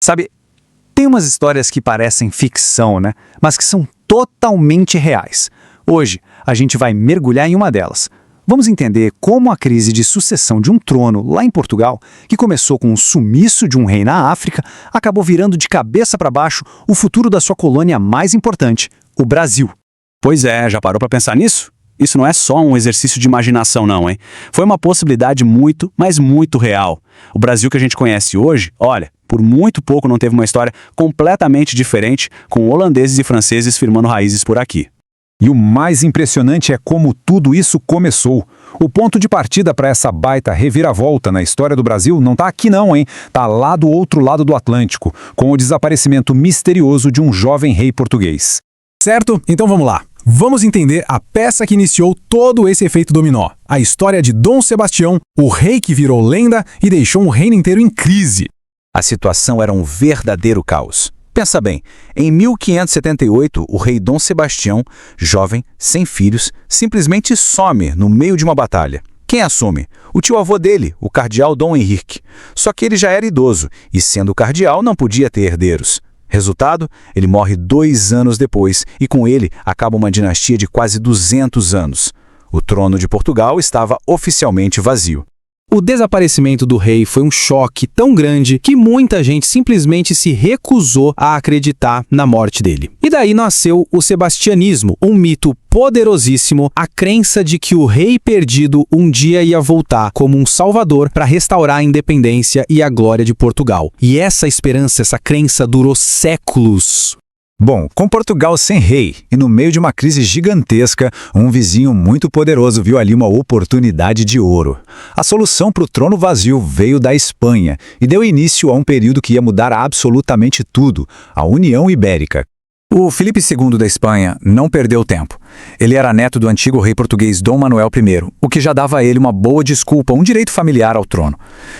Sabe, tem umas histórias que parecem ficção, né? Mas que são totalmente reais. Hoje, a gente vai mergulhar em uma delas. Vamos entender como a crise de sucessão de um trono lá em Portugal, que começou com o sumiço de um rei na África, acabou virando de cabeça para baixo o futuro da sua colônia mais importante, o Brasil. Pois é, já parou pra pensar nisso? Isso não é só um exercício de imaginação não, hein? Foi uma possibilidade muito, mas muito real. O Brasil que a gente conhece hoje, olha, por muito pouco não teve uma história completamente diferente, com holandeses e franceses firmando raízes por aqui. E o mais impressionante é como tudo isso começou. O ponto de partida para essa baita reviravolta na história do Brasil não tá aqui não, hein? Tá lá do outro lado do Atlântico, com o desaparecimento misterioso de um jovem rei português. Certo? Então vamos lá. Vamos entender a peça que iniciou todo esse efeito dominó. A história de Dom Sebastião, o rei que virou lenda e deixou um reino inteiro em crise. A situação era um verdadeiro caos. Pensa bem, em 1578, o rei Dom Sebastião, jovem, sem filhos, simplesmente some no meio de uma batalha. Quem assume? O tio-avô dele, o cardeal Dom Henrique. Só que ele já era idoso e, sendo cardeal, não podia ter herdeiros. Resultado, ele morre 2 anos depois e com ele acaba uma dinastia de quase 200 anos. O trono de Portugal estava oficialmente vazio. O desaparecimento do rei foi um choque tão grande que muita gente simplesmente se recusou a acreditar na morte dele. E daí nasceu o sebastianismo, um mito poderosíssimo, a crença de que o rei perdido um dia ia voltar como um salvador para restaurar a independência e a glória de Portugal. E essa esperança, essa crença durou séculos. Bom, com Portugal sem rei e no meio de uma crise gigantesca, um vizinho muito poderoso viu ali uma oportunidade de ouro. A solução para o trono vazio veio da Espanha e deu início a um período que ia mudar absolutamente tudo, a União Ibérica. O Filipe II da Espanha não perdeu tempo. Ele era neto do antigo rei português Dom Manuel I, o que já dava a ele uma boa desculpa, um direito familiar ao trono.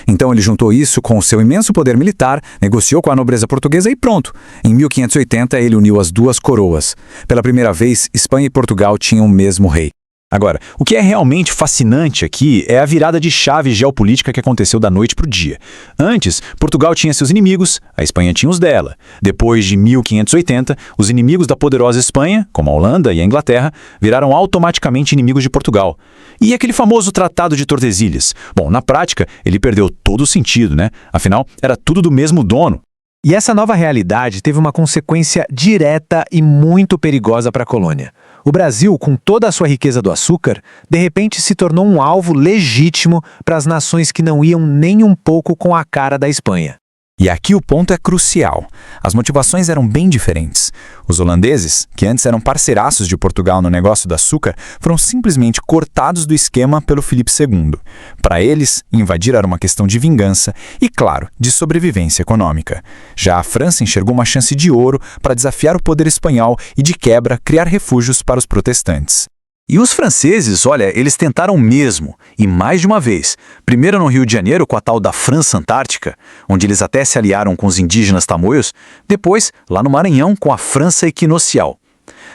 Então ele juntou isso com o seu imenso poder militar, negociou com a nobreza portuguesa e pronto. Em 1580 ele uniu as duas coroas. Pela primeira vez, Espanha e Portugal tinham o mesmo rei. Agora, o que é realmente fascinante aqui é a virada de chave geopolítica que aconteceu da noite para o dia. Antes, Portugal tinha seus inimigos, a Espanha tinha os dela. Depois de 1580, os inimigos da poderosa Espanha, como a Holanda e a Inglaterra, viraram automaticamente inimigos de Portugal. E aquele famoso Tratado de Tordesilhas? Bom, na prática, ele perdeu todo o sentido, né? Afinal, era tudo do mesmo dono. E essa nova realidade teve uma consequência direta e muito perigosa para a colônia. O Brasil, com toda a sua riqueza do açúcar, de repente se tornou um alvo legítimo para as nações que não iam nem um pouco com a cara da Espanha. E aqui o ponto é crucial. As motivações eram bem diferentes. Os holandeses, que antes eram parceiraços de Portugal no negócio do açúcar, foram simplesmente cortados do esquema pelo Filipe II. Para eles, invadir era uma questão de vingança e, claro, de sobrevivência econômica. Já a França enxergou uma chance de ouro para desafiar o poder espanhol e, de quebra, criar refúgios para os protestantes. E os franceses, olha, eles tentaram mesmo, e mais de uma vez. Primeiro no Rio de Janeiro com a tal da França Antártica, onde eles até se aliaram com os indígenas tamoios, depois lá no Maranhão com a França Equinocial.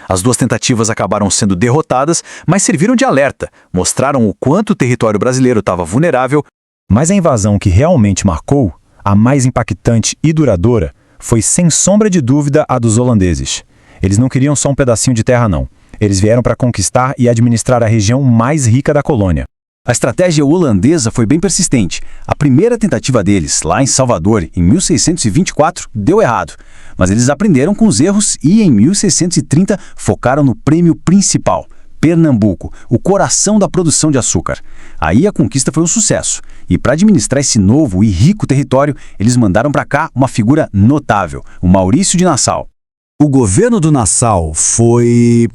As duas tentativas acabaram sendo derrotadas, mas serviram de alerta, mostraram o quanto o território brasileiro estava vulnerável. Mas a invasão que realmente marcou, a mais impactante e duradoura, foi sem sombra de dúvida a dos holandeses. Eles não queriam só um pedacinho de terra não. Eles vieram para conquistar e administrar a região mais rica da colônia. A estratégia holandesa foi bem persistente. A primeira tentativa deles, lá em Salvador, em 1624, deu errado. Mas eles aprenderam com os erros e, em 1630, focaram no prêmio principal, Pernambuco, o coração da produção de açúcar. Aí a conquista foi um sucesso. E para administrar esse novo e rico território, eles mandaram para cá uma figura notável, o Maurício de Nassau. O governo do Nassau foi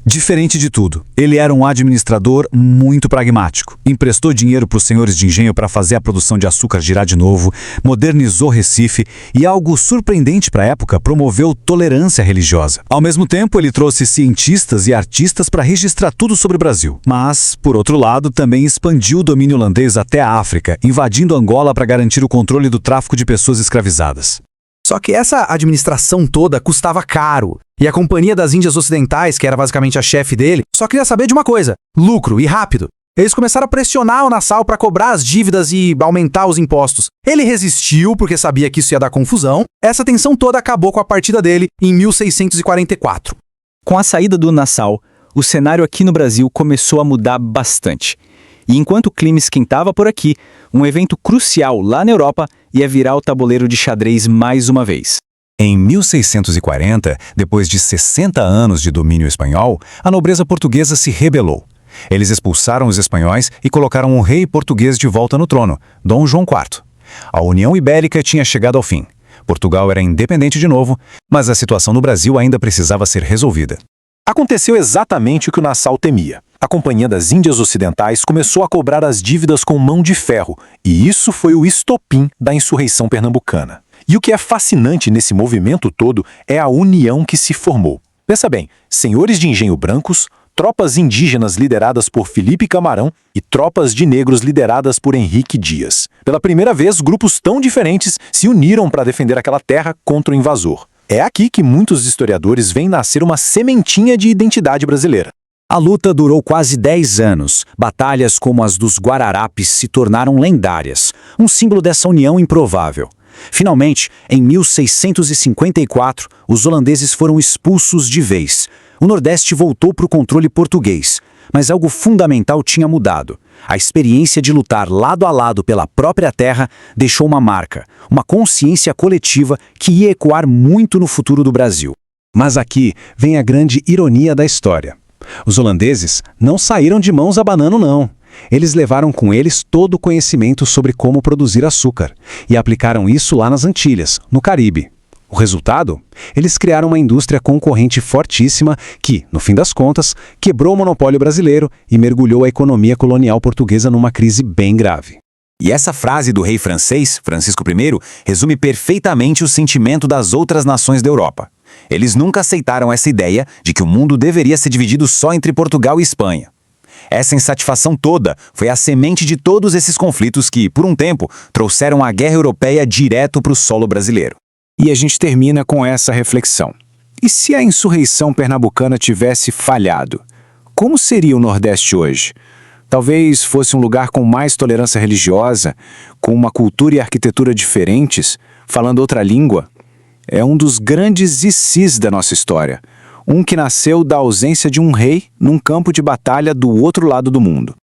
diferente de tudo. Ele era um administrador muito pragmático. Emprestou dinheiro para os senhores de engenho para fazer a produção de açúcar girar de novo, modernizou Recife e, algo surpreendente para a época, promoveu tolerância religiosa. Ao mesmo tempo, ele trouxe cientistas e artistas para registrar tudo sobre o Brasil. Mas, por outro lado, também expandiu o domínio holandês até a África, invadindo Angola para garantir o controle do tráfico de pessoas escravizadas. Só que essa administração toda custava caro. E a Companhia das Índias Ocidentais, que era basicamente a chefe dele, só queria saber de uma coisa: lucro e rápido. Eles começaram a pressionar o Nassau para cobrar as dívidas e aumentar os impostos. Ele resistiu porque sabia que isso ia dar confusão. Essa tensão toda acabou com a partida dele em 1644. Com a saída do Nassau, o cenário aqui no Brasil começou a mudar bastante. E enquanto o clima esquentava por aqui, um evento crucial lá na Europa ia virar o tabuleiro de xadrez mais uma vez. Em 1640, depois de 60 anos de domínio espanhol, a nobreza portuguesa se rebelou. Eles expulsaram os espanhóis e colocaram um rei português de volta no trono, Dom João IV. A União Ibérica tinha chegado ao fim. Portugal era independente de novo, mas a situação no Brasil ainda precisava ser resolvida. Aconteceu exatamente o que o Nassau temia. A Companhia das Índias Ocidentais começou a cobrar as dívidas com mão de ferro, e isso foi o estopim da insurreição pernambucana. E o que é fascinante nesse movimento todo é a união que se formou. Pensa bem, senhores de engenho brancos, tropas indígenas lideradas por Felipe Camarão e tropas de negros lideradas por Henrique Dias. Pela primeira vez, grupos tão diferentes se uniram para defender aquela terra contra o invasor. É aqui que muitos historiadores veem nascer uma sementinha de identidade brasileira. A luta durou quase 10 anos. Batalhas como as dos Guararapes se tornaram lendárias, um símbolo dessa união improvável. Finalmente, em 1654, os holandeses foram expulsos de vez. O Nordeste voltou para o controle português, mas algo fundamental tinha mudado. A experiência de lutar lado a lado pela própria terra deixou uma marca, uma consciência coletiva que ia ecoar muito no futuro do Brasil. Mas aqui vem a grande ironia da história. Os holandeses não saíram de mãos abanando, não. Eles levaram com eles todo o conhecimento sobre como produzir açúcar e aplicaram isso lá nas Antilhas, no Caribe. O resultado? Eles criaram uma indústria concorrente fortíssima que, no fim das contas, quebrou o monopólio brasileiro e mergulhou a economia colonial portuguesa numa crise bem grave. E essa frase do rei francês, Francisco I, resume perfeitamente o sentimento das outras nações da Europa. Eles nunca aceitaram essa ideia de que o mundo deveria ser dividido só entre Portugal e Espanha. Essa insatisfação toda foi a semente de todos esses conflitos que, por um tempo, trouxeram a guerra europeia direto para o solo brasileiro. E a gente termina com essa reflexão. E se a insurreição pernambucana tivesse falhado? Como seria o Nordeste hoje? Talvez fosse um lugar com mais tolerância religiosa, com uma cultura e arquitetura diferentes, falando outra língua? É um dos grandes ICs da nossa história. Um que nasceu da ausência de um rei num campo de batalha do outro lado do mundo.